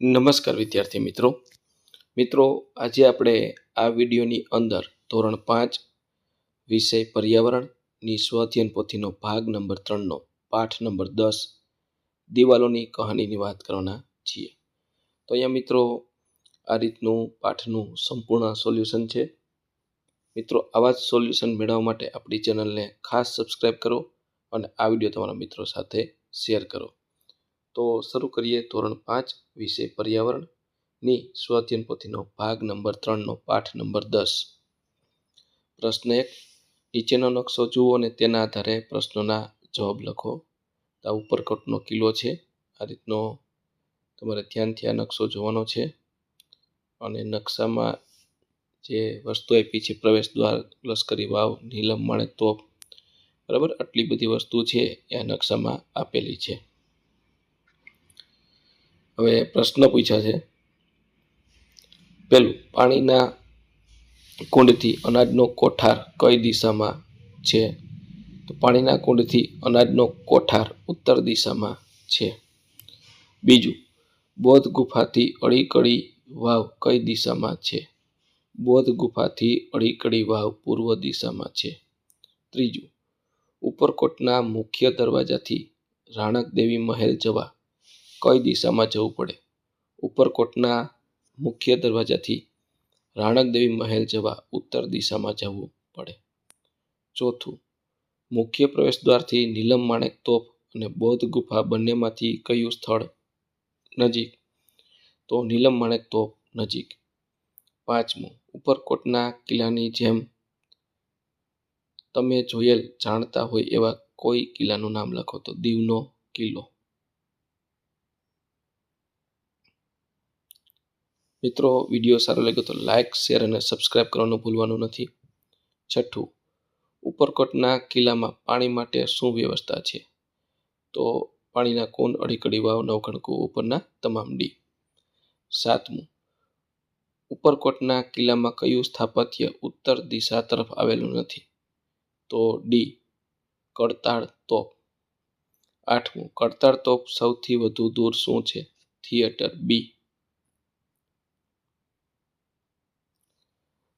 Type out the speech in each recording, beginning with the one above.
નમસ્કાર વિદ્યાર્થી મિત્રો આજે આપણે આ વિડીયોની અંદર ધોરણ 5 વિષય પર્યાવરણની સ્વઅધ્યયન પોથીનો ભાગ નંબર 3નો પાઠ નંબર 10 દિવાલોની કહાનીની વાત કરવાના છીએ। તો અહીંયા મિત્રો આ રીતનું પાઠનું સંપૂર્ણ સોલ્યુશન છે। મિત્રો આવા જ સોલ્યુશન મેળવવા માટે આપણી ચેનલને ખાસ સબસ્ક્રાઇબ કરો અને આ વિડીયો તમારા મિત્રો સાથે શેર કરો। તો શરૂ કરીએ ધોરણ 5 વિષય પર્યાવરણની સ્વઅધ્યયન પોથીનો ભાગ નંબર 3નો પાઠ નંબર 10। પ્રશ્ન 1, નીચેનો નકશો જુઓ અને તેના આધારે પ્રશ્નોના જવાબ લખો। આ ઉપરકોટનો કિલ્લો છે, આ રીતનો તમારે ધ્યાનથી આ નકશો જોવાનો છે અને નકશામાં જે વસ્તુ આપી છે પ્રવેશ દ્વાર, લશ્કરી વાવ, નીલમ માણેક તોપ, બરાબર, આટલી બધી વસ્તુ છે એ નકશામાં આપેલી છે। હવે પ્રશ્ન પૂછ્યા છે, પહેલું, પાણીના કુંડથી અનાજનો કોઠાર કઈ દિશામાં છે? તો પાણીના કુંડથી અનાજનો કોઠાર ઉત્તર દિશામાં છે। બીજું, બૌદ્ધ ગુફાથી અડીકડી વાવ કઈ દિશામાં છે? બૌદ્ધ ગુફાથી અડીકડી વાવ પૂર્વ દિશામાં છે। ત્રીજું, ઉપરકોટના મુખ્ય દરવાજાથી રાણક દેવી મહેલ જવા કઈ દિશામાં જવું પડે? ઉપરકોટના મુખ્ય દરવાજાથી રાણક દેવી મહેલ જવા ઉત્તર દિશામાં જવું પડે। ચોથું, મુખ્ય પ્રવેશ દ્વારથી નીલમ માણેક તોપ અને બૌદ્ધ ગુફા બંનેમાંથી કયું સ્થળ નજીક? તો નીલમ માણેક તોપ નજીક। પાંચમું, ઉપરકોટના કિલ્લાની જેમ તમે જોયેલ જાણતા હોય એવા કોઈ કિલ્લાનું નામ લખો। તો દીવનો કિલ્લો। મિત્રો વિડીયો સારો લાગ્યો તો લાઇક, શેર અને સબસ્ક્રાઇબ કરવાનું ભૂલવાનું નથી। છઠ્ઠું, ઉપરકોટના કિલ્લામાં પાણી માટે શું વ્યવસ્થા છે? તો પાણીના કુંડ, અડીકડી વાવ, નવખણ કૂવો ઉપરના તમામ ડી। સાતમું, ઉપરકોટના કિલ્લામાં કયું સ્થાપત્ય ઉત્તર દિશા તરફ આવેલું નથી? તો ડી, કડતાળ તોપ। આઠમું, કડતાળ તોપ સૌથી વધુ દૂર શું છે? થિયેટર, બી।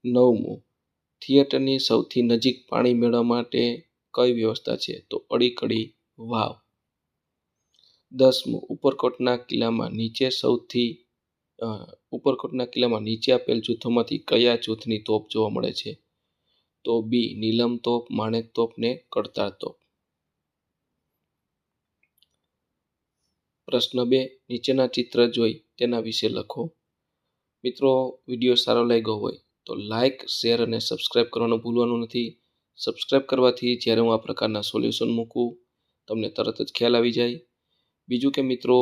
નવમું, થિયેટરની સૌથી નજીક પાણી મેળવવા માટે કઈ વ્યવસ્થા છે? તો અડીકડી વાવ। દસમું, ઉપરકોટના કિલ્લામાં નીચે આપેલ જૂથોમાંથી કયા જૂથની તોપ જોવા મળે છે? તો બી, નીલમ તોપ, માણેક તોપ ને કડતાળ તોપ। પ્રશ્ન 2, નીચેના ચિત્ર જોઈ તેના વિશે લખો। મિત્રો વિડીયો સારો લાગ્યો હોય તો લાઇક, શેર અને સબસ્ક્રાઇબ કરવાનું ભૂલવાનું નથી। સબસ્ક્રાઇબ કરવાથી જ્યારે હું આ પ્રકારના સોલ્યુશન મૂકું તમને તરત જ ખ્યાલ આવી જાય। બીજું કે મિત્રો,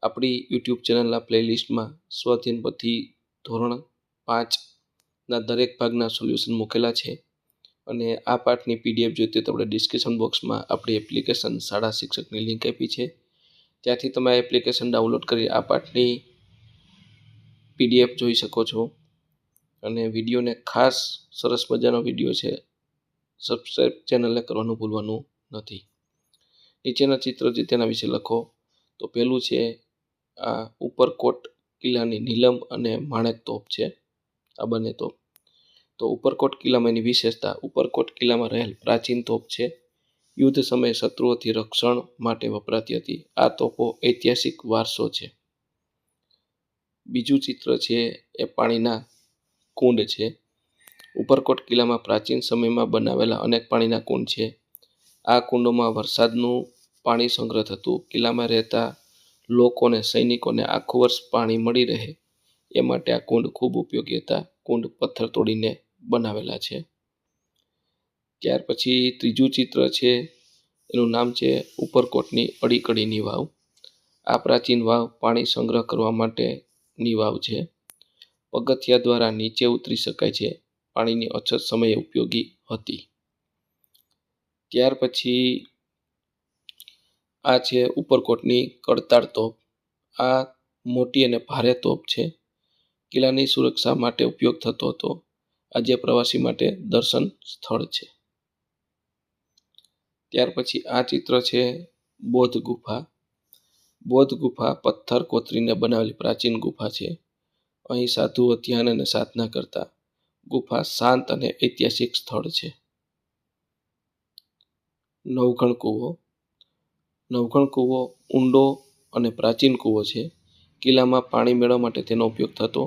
આપણી યુટ્યુબ ચેનલના પ્લેલિસ્ટમાં સ્વઅધ્યયન પોથી ધોરણ 5ના દરેક ભાગના સોલ્યુશન મૂકેલા છે અને આ પાઠની PDF જોઈતી તો આપણે ડિસ્ક્રિપ્શન બોક્સમાં આપણી એપ્લિકેશન શાળા શિક્ષકની લિંક આપી છે, ત્યાંથી તમે આ એપ્લિકેશન ડાઉનલોડ કરી આ પાઠની PDF જોઈ શકો છો। અને વિડીયોને ખાસ સરસ મજાનો વિડીયો છે, સબસ્ક્રાઇબ ચેનલને કરવાનું ભૂલવાનું નથી। નીચેના ચિત્ર જે તેના વિશે લખો। તો પહેલું છે આ ઉપરકોટ કિલ્લાની નીલમ અને માણેક તોપ છે, આ બંને તોપ। તો ઉપરકોટ કિલ્લામાં એની વિશેષતા, ઉપરકોટ કિલ્લામાં રહેલ પ્રાચીન તોપ છે, યુદ્ધ સમયે શત્રુઓથી રક્ષણ માટે વપરાતી હતી। આ તોપો ઐતિહાસિક વારસો છે। બીજું ચિત્ર છે એ પાણીના કુંડ છે। ઉપરકોટ કિલ્લામાં પ્રાચીન સમયમાં બનાવેલા અનેક પાણીના કુંડ છે। આ કુંડોમાં વરસાદનું પાણી સંગ્રહ થતું। કિલ્લામાં રહેતા લોકોને, સૈનિકોને આખું વર્ષ પાણી મળી રહે એ માટે આ કુંડ ખૂબ ઉપયોગી હતા। કુંડ પથ્થર તોડીને બનાવેલા છે। ત્યાર પછી ત્રીજું ચિત્ર છે એનું નામ છે ઉપરકોટની અડીકડીની વાવ। આ પ્રાચીન વાવ પાણી સંગ્રહ કરવા માટેની વાવ છે। પગથિયા દ્વારા નીચે ઉતરી શકાય છે, પાણીની અછત સમયે ઉપયોગી હતી। ત્યાર પછી આ છે ઉપરકોટની કડતાળ તોપ। આ મોટી અને ભારે તોપ છે, કિલ્લાની સુરક્ષા માટે ઉપયોગ થતો હતો। આજે પ્રવાસી માટે દર્શન સ્થળ છે। ત્યાર પછી આ ચિત્ર છે બૌદ્ધ ગુફા। બૌદ્ધ ગુફા પથ્થર કોતરીને બનાવેલી પ્રાચીન ગુફા છે. અહીં સાધુઓ ધ્યાન અને સાધના કરતા. ગુફા શાંત અને ઐતિહાસિક સ્થળ છે. નવઘણ કૂવો. નવઘણ કૂવો ઊંડો અને પ્રાચીન કૂવો છે. કિલ્લામાં પાણી મેળવવા માટે તેનો ઉપયોગ થતો.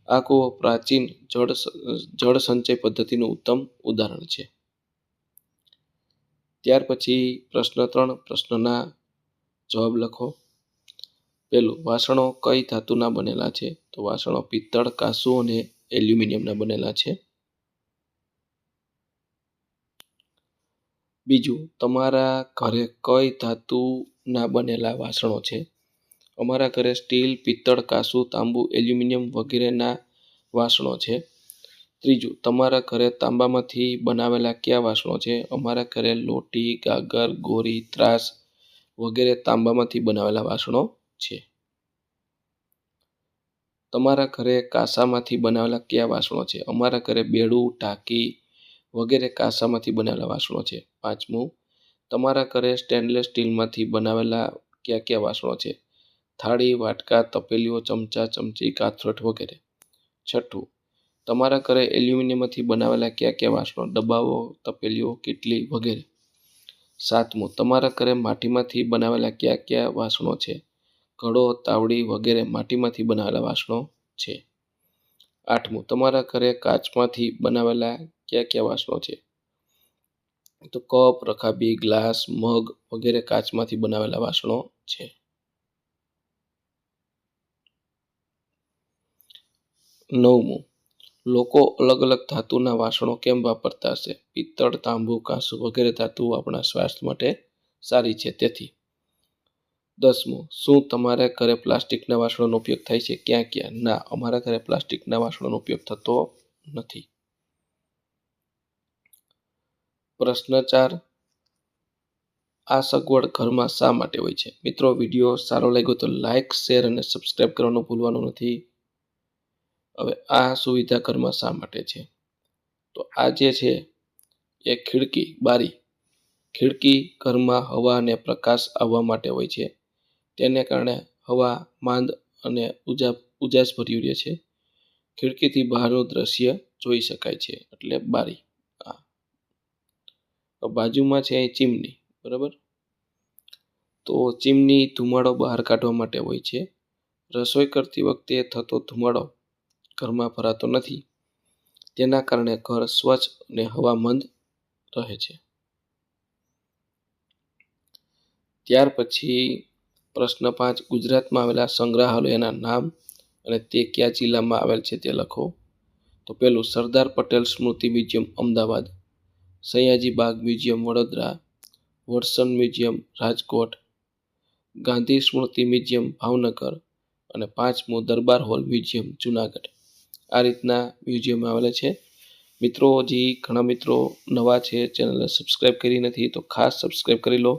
આ કૂવો પ્રાચીન જળ સંચય પદ્ધતિનું ઉત્તમ ઉદાહરણ છે. ત્યાર પછી પ્રશ્ન 3 પ્રશ્નના જવાબ લખો. પહેલું, વાસણો કઈ ધાતુના બનેલા છે? તો વાસણો પિત્તળ, કાંસુ અને એલ્યુમિનિયમના બનેલા છે. બીજું, તમારા ઘરે કઈ ધાતુના બનેલા વાસણો છે? અમારા ઘરે સ્ટીલ, પિત્તળ, કાંસુ, તાંબુ, એલ્યુમિનિયમ વગેરેના વાસણો છે. ત્રીજું, તમારા ઘરે તાંબામાંથી બનાવેલા કયા વાસણો છે? અમારા ઘરે લોટી, ગાગર, ગોરી, ત્રાસ વગેરે તાંબામાંથી બનાવેલા વાસણો છે. તમારા ઘરે કાંસામાંથી બનાવેલા કયા વાસણો છે? અમારા ઘરે બેડું, ટાંકી વગેરે કાંસામાંથી બનાવેલા વાસણો છે. પાંચમું, તમારા ઘરે સ્ટેનલેસ સ્ટીલમાંથી બનાવેલા કયા કયા વાસણો છે? થાળી, વાટકા, તપેલીઓ, ચમચા, ચમચી, કાથરોટ વગેરે. છઠ્ઠું, તમારા ઘરે એલ્યુમિનિયમમાંથી બનાવેલા કયા કયા વાસણો? ડબ્બાઓ, તપેલીઓ, કીટલી વગેરે. સાતમું, તમારા ઘરે માટીમાંથી બનાવેલા કયા કયા વાસણો છે? ઘડો, તાવડી વગેરે માટીમાંથી બનાવેલા વાસણો છે. આઠમું, તમારા ઘરે કાચમાંથી બનાવેલા કયા કયા વાસણો છે? તો કપ, રકાબી, ગ્લાસ, મગ વગેરે કાચમાંથી બનાવેલા વાસણો છે. નવમું, લોકો અલગ અલગ ધાતુના વાસણો કેમ વાપરતા હશે? પિત્તળ, તાંબુ, કાંસુ વગેરે ધાતુઓ આપણા સ્વાસ્થ્ય માટે સારી છે તેથી. 10મું, શું તમારા ઘરે પ્લાસ્ટિકના વાસણોનો ઉપયોગ થાય છે? ક્યાં ક્યાં? ના, અમારા ઘરે પ્લાસ્ટિકના વાસણોનો ઉપયોગ થતો નથી. પ્રશ્ન 4, આ સગવડ ઘરમાં શા માટે હોય છે? મિત્રો, વિડીયો સારો લાગ્યો તો લાઇક, શેર અને સબસ્ક્રાઇબ કરવાનું ભૂલવાનું નથી. હવે આ સુવિધા ઘરમાં શા માટે છે? તો આ જે છે એ ખિડકી ઘરમાં હવા અને પ્રકાશ આવવા માટે હોય છે. તેને કારણે હવા માંદ અને ઉજાસ ભર્યું રહે છે. ખિડકીથી બહારનું દ્રશ્ય જોઈ શકાય છે, એટલે બારી. બાજુમાં છે અહીં ચીમની, બરાબર. તો ચીમની ધુમાડો બહાર કાઢવા માટે હોય છે. રસોઈ કરતી વખતે થતો ધુમાડો ઘરમાં ભરાતો નથી. તેના કારણે ઘર સ્વચ્છ અને હવામંદ રહે છે. ત્યાર પછી પ્રશ્ન 5, ગુજરાતમાં આવેલા સંગ્રહાલયોના નામ અને તે કયા જિલ્લામાં આવેલ છે તે લખો. તો પહેલું, Sardar Patel Smriti museum Ahmedabad, Sayaji Baug museum Vadodara, Watson museum Rajkot, Gandhi Smriti museum Bhavnagar અને 5મું, દરબાર હોલ મ્યુઝિયમ જુનાગઢ. આ રીતના મ્યુઝિયમ આવેલા છે. મિત્રો, હજી ઘણા મિત્રો નવા છે, ચેનલને સબસ્ક્રાઈબ કરી નથી તો ખાસ સબસ્ક્રાઈબ કરી લો,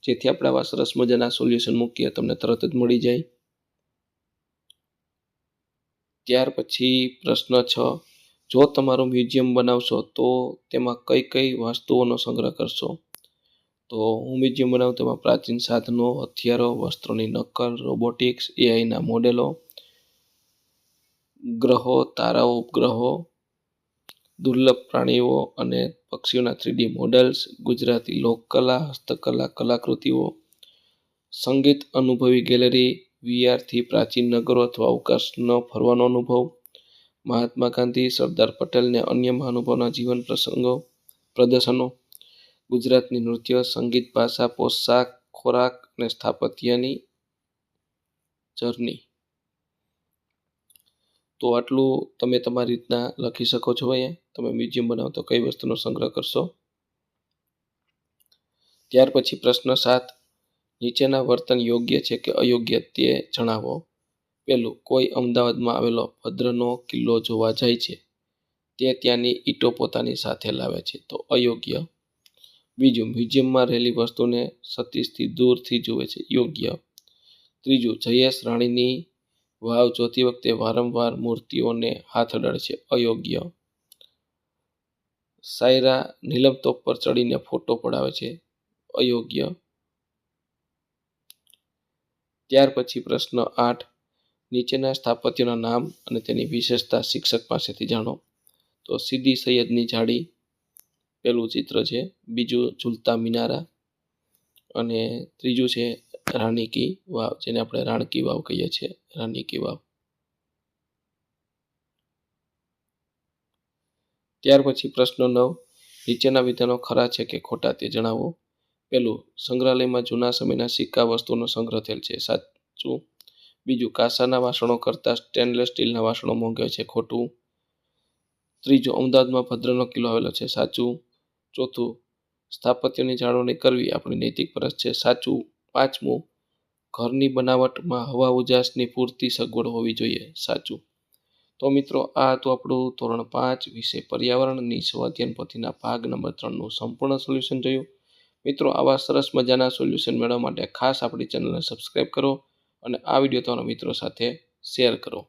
જેથી આપણે આવા સરસ મજાના સોલ્યુશન મૂકીએ તમને તરત જ મળી જાય. ત્યાર પછી પ્રશ્ન 6, જો તમારું મ્યુઝિયમ બનાવશો તો તેમાં કઈ કઈ વસ્તુઓનો સંગ્રહ કરશો? તો હું મ્યુઝિયમ બનાવું તેમાં પ્રાચીન સાધનો, હથિયારો, વસ્ત્રોની નકલ, રોબોટિક્સ, એઆઈના મોડેલો, ગ્રહો, તારાઓ, ઉપગ્રહો, દુર્લભ પ્રાણીઓ અને પક્ષીઓના 3D મોડલ્સ, ગુજરાતી લોકકલા, હસ્તકલા, કલાકૃતિઓ, સંગીત અનુભવી ગેલેરી, વીઆરથી પ્રાચીન નગરો અથવા અવકાશનો ફરવાનો અનુભવ, મહાત્મા ગાંધી, સરદાર પટેલ અને અન્ય મહાનુભાવોના જીવન પ્રદર્શનો, ગુજરાતની નૃત્ય, સંગીત, ભાષા, પોશાક, ખોરાક અને સ્થાપત્યની જર્ની. તો આટલું તમે તમારી રીતના લખી શકો છો. અહીંયા તમે મ્યુઝિયમ બનાવો તો કઈ વસ્તુનો સંગ્રહ કરશો. ત્યાર પછી પ્રશ્ન 7, નીચેના વર્તન યોગ્ય છે કે અયોગ્ય તે જણાવો. પહેલું, કોઈ અમદાવાદમાં આવેલો ભદ્રનો કિલ્લો જોવા જાય છે, તે ત્યાંની ઈંટો પોતાની સાથે લાવે છે, તો અયોગ્ય. બીજું, મ્યુઝિયમમાં રહેલી વસ્તુને સતીશથી દૂરથી જુએ છે, યોગ્ય. ત્રીજું, જયેશ રાણીની વાવ જોતી વખતે વારંવાર મૂર્તિઓને હાથ અડાડે છે, અયોગ્ય. સાયરા નીલમતોપ પર ચડીને ફોટો પડાવે છે, અયોગ્ય. ત્યાર પછી પ્રશ્ન 8, નીચેના સ્થાપત્યના નામ અને તેની વિશેષતા શિક્ષક પાસેથી જાણો. તો સીદી સૈયદની જાળી પહેલું ચિત્ર છે, બીજું ઝૂલતા મિનારા અને ત્રીજું છે રાણી કી વાવ, જેને આપણે રાણકી વાવ કહીએ છીએ, રાણી કી વાવ. ત્યાર પછી પ્રશ્ન 9, નીચેના વિધાનો ખરા છે કે ખોટા તે જણાવો. પહેલું, સંગ્રહાલયમાં જૂના સમયના સિક્કા વસ્તુનો સંગ્રહ થયેલ છે, સાચું. બીજું, કાંસાના વાસણો કરતાં સ્ટેનલેસ સ્ટીલના વાસણો મોંઘા છે, ખોટું. ત્રીજું, અમદાવાદમાં ભદ્રનો કિલ્લો આવેલો છે, સાચું. ચોથું, સ્થાપત્યની જાળવણી કરવી આપણી નૈતિક ફરજ છે, સાચું. પાંચમું, ઘરની બનાવટમાં હવા ઉજાસની પૂરતી સગવડ હોવી જોઈએ, સાચું. તો મિત્રો આ હતું આપણું ધોરણ 5 વિષય પર્યાવરણની સ્વાધ્યાયન પોથીના ભાગ નંબર 3નું સંપૂર્ણ સોલ્યુશન જોયું. મિત્રો આવા સરસ મજાના સોલ્યુશન મેળવવા માટે ખાસ આપણી ચેનલને સબસ્ક્રાઈબ કરો અને આ વિડીયો તમારા મિત્રો સાથે શેર કરો.